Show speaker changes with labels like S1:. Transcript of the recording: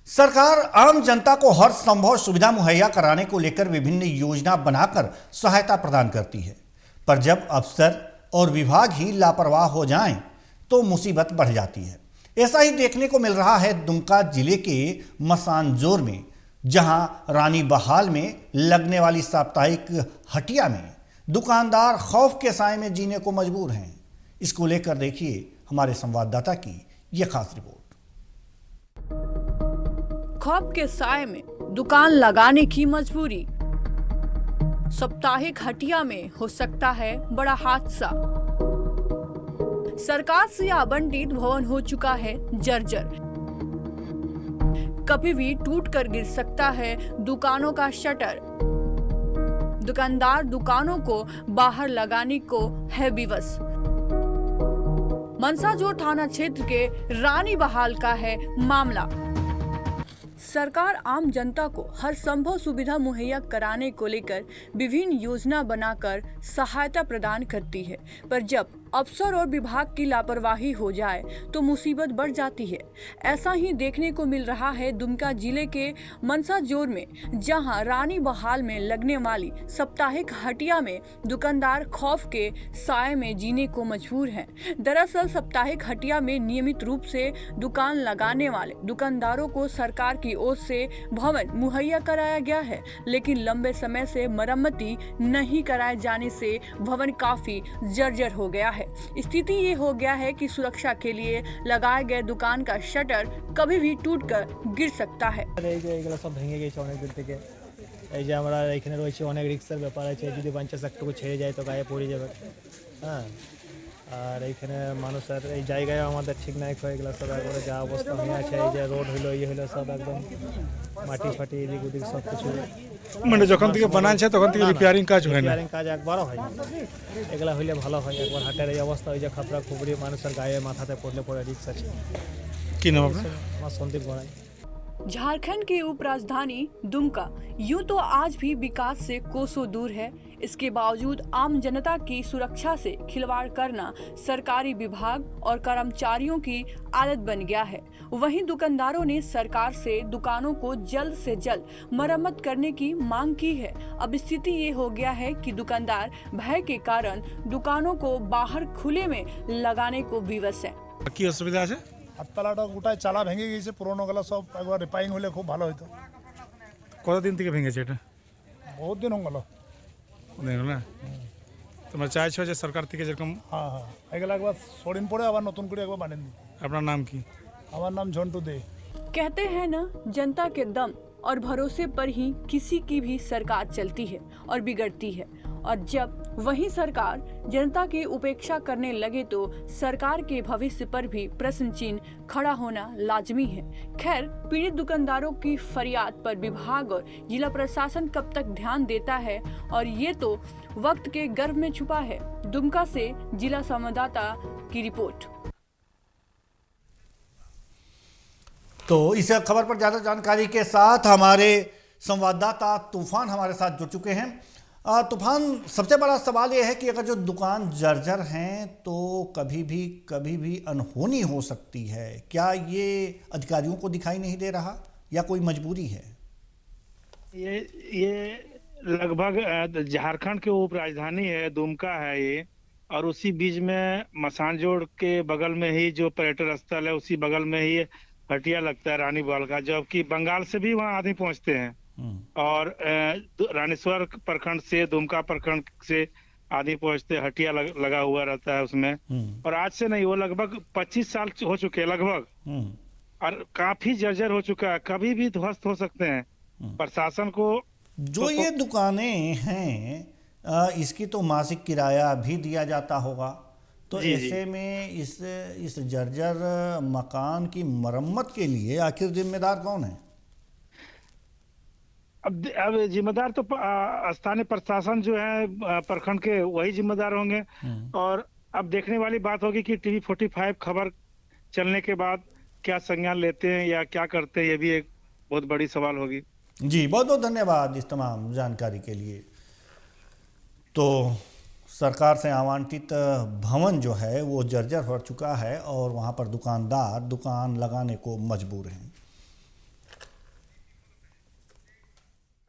S1: सरकार आम जनता को हर संभव सुविधा मुहैया कराने को लेकर विभिन्न योजना बनाकर सहायता प्रदान करती है, पर जब अफसर और विभाग ही लापरवाह हो जाएं तो मुसीबत बढ़ जाती है। ऐसा ही देखने को मिल रहा है दुमका जिले के मसानजोर में, जहां रानी बहाल में लगने वाली साप्ताहिक हटिया में दुकानदार खौफ के साए में जीने को मजबूर हैं। इसको लेकर देखिए हमारे संवाददाता की यह खास रिपोर्ट।
S2: खौफ के साए में दुकान लगाने की मजबूरी। साप्ताहिक हटिया में हो सकता है बड़ा हादसा। सरकार से आवंटित भवन हो चुका है जर्जर। कभी भी टूट कर गिर सकता है दुकानों का शटर। दुकानदार दुकानों को बाहर लगाने को है विवश। मंसाजोर थाना क्षेत्र के रानी बहाल का है मामला। सरकार आम जनता को हर संभव सुविधा मुहैया कराने को लेकर विभिन्न योजना बनाकर सहायता प्रदान करती है, पर जब अफसर और विभाग की लापरवाही हो जाए तो मुसीबत बढ़ जाती है। ऐसा ही देखने को मिल रहा है दुमका जिले के मंसाजोर में, जहां रानी बहाल में लगने वाली साप्ताहिक हटिया में दुकानदार खौफ के साए में जीने को मजबूर हैं। दरअसल साप्ताहिक हटिया में नियमित रूप से दुकान लगाने वाले दुकानदारों को सरकार की ओर से भवन मुहैया कराया गया है, लेकिन लंबे समय से मरम्मती नहीं कराए जाने से भवन काफी जर्जर हो गया है। स्थिति ये हो गया है कि सुरक्षा के लिए लगाए गए दुकान का शटर कभी भी टूटकर गिर सकता है।
S3: सब भेঙে গেছে অনেক দিন থেকে। এই যে আমরা এখানে রয়েছে, অনেক রিস্কের ব্যাপার আছে, যদি 50 একটু ছেড়ে যায় তো গায়ে পড়ে যাবে। হ্যাঁ, আর এইখানে মানুষের এই জায়গায় আমাদের ঠিক নাই হয়ে গেল, সব একবারে যা অবস্থা হয়ে আছে, এই যে রোড হলো ইয়ে হলো সব একদম মাটি ফাটি এদিক ওদিক সব কিছু,
S4: মানে যখন থেকে বানাচ্ছে তখন থেকে রিপেয়ারিং কাজ হয় না।
S3: রিপেয়ারিং কাজ একবারও হয় না। এগুলা হইলে ভালো হয়। একবার হাটের এই অবস্থা, ওই যে খাপড়া খুবড়ি মানুষের গায়ে মাথাতে পড়লে পড়ে রিক্স আছে।
S4: কি নাম আপনার?
S3: আমার সন্দীপ গড়াই।
S2: झारखंड की उपराजधानी दुमका यूं तो आज भी विकास से कोसों दूर है। इसके बावजूद आम जनता की सुरक्षा से खिलवाड़ करना सरकारी विभाग और कर्मचारियों की आदत बन गया है। वहीं दुकानदारों ने सरकार से दुकानों को जल्द से जल्द मरम्मत करने की मांग की है। अब स्थिति ये हो गया है कि दुकानदार भय के कारण दुकानों को बाहर खुले में लगाने को विवश है।
S4: কি অসুবিধা আছে?
S5: হাততলাটা গোটায় চালা ভেঙে গিয়েছে, পুরোনো গেলা সব একবার রিপেয়ারিং হলে খুব ভালো হতো।
S4: কতদিন থেকে ভেঙেছে এটা?
S5: বহুত দিন হয়ে গেল।
S4: দেখো না, তোমরা চাইছো যে সরকার থেকে যেরকম।
S5: হ্যাঁ হ্যাঁ, এগুলো একবার সরিন পড়ে আবার নতুন করে একবার বানিয়ে দিই।
S4: আপনার নাম কি?
S5: আমার নাম ঝন্টু দে।
S2: कहते हैं ना, जनता के दम और भरोसे पर ही किसी की भी सरकार चलती है और बिगड़ती है। और जब वही सरकार जनता की उपेक्षा करने लगे तो सरकार के भविष्य पर भी प्रश्न चिन्ह खड़ा होना लाजमी है। खैर, पीड़ित दुकानदारों की फरियाद पर विभाग और जिला प्रशासन कब तक ध्यान देता है, और ये तो वक्त के गर्भ में छुपा है। दुमका से जिला संवाददाता की रिपोर्ट।
S1: तो इस खबर पर ज़्यादा जानकारी के साथ हमारे संवाददाता तूफान हमारे साथ जुड़ चुके हैं। तूफान, सबसे बड़ा सवाल यह है कि अगर जो दुकान जर्जर हैं तो कभी भी अनहोनी हो सकती है। क्या ये अधिकारियों को दिखाई नहीं दे रहा या कोई मजबूरी है?
S6: ये लगभग झारखंड के उप राजधानी है, दुमका है ये, और उसी बीच में मसानजोड़ के बगल में ही जो पर्यटन स्थल है, उसी बगल में ही हटिया लगता है रानी बहाल का, जबकि बंगाल से भी वहाँ आदमी पहुंचते हैं। और रानीश्वर प्रखंड से, दुमका प्रखंड से आदमी पहुंचते, हटिया लगा हुआ रहता है उसमें। और आज से नहीं, वो लगभग 25 साल हो चुके हैं लगभग, और काफी जर्जर हो चुका है, कभी भी ध्वस्त हो सकते हैं। प्रशासन को
S1: जो ये दुकानें हैं इसकी तो मासिक किराया भी दिया जाता होगा, तो ऐसे में इस जर्जर मकान की मरम्मत के लिए आखिर जिम्मेदार कौन है?
S6: अब जिम्मेदार तो स्थानीय प्रशासन जो है प्रखंड के, वही जिम्मेदार होंगे। और अब देखने वाली बात होगी कि टीवी 45 खबर चलने के बाद क्या संज्ञान लेते हैं या क्या करते हैं, ये भी एक बहुत बड़ी सवाल होगी।
S1: जी, बहुत बहुत धन्यवाद इस तमाम जानकारी के लिए। तो सरकार से आवंटित भवन जो है वो जर्जर हो चुका है और वहाँ पर दुकानदार दुकान लगाने को मजबूर हैं।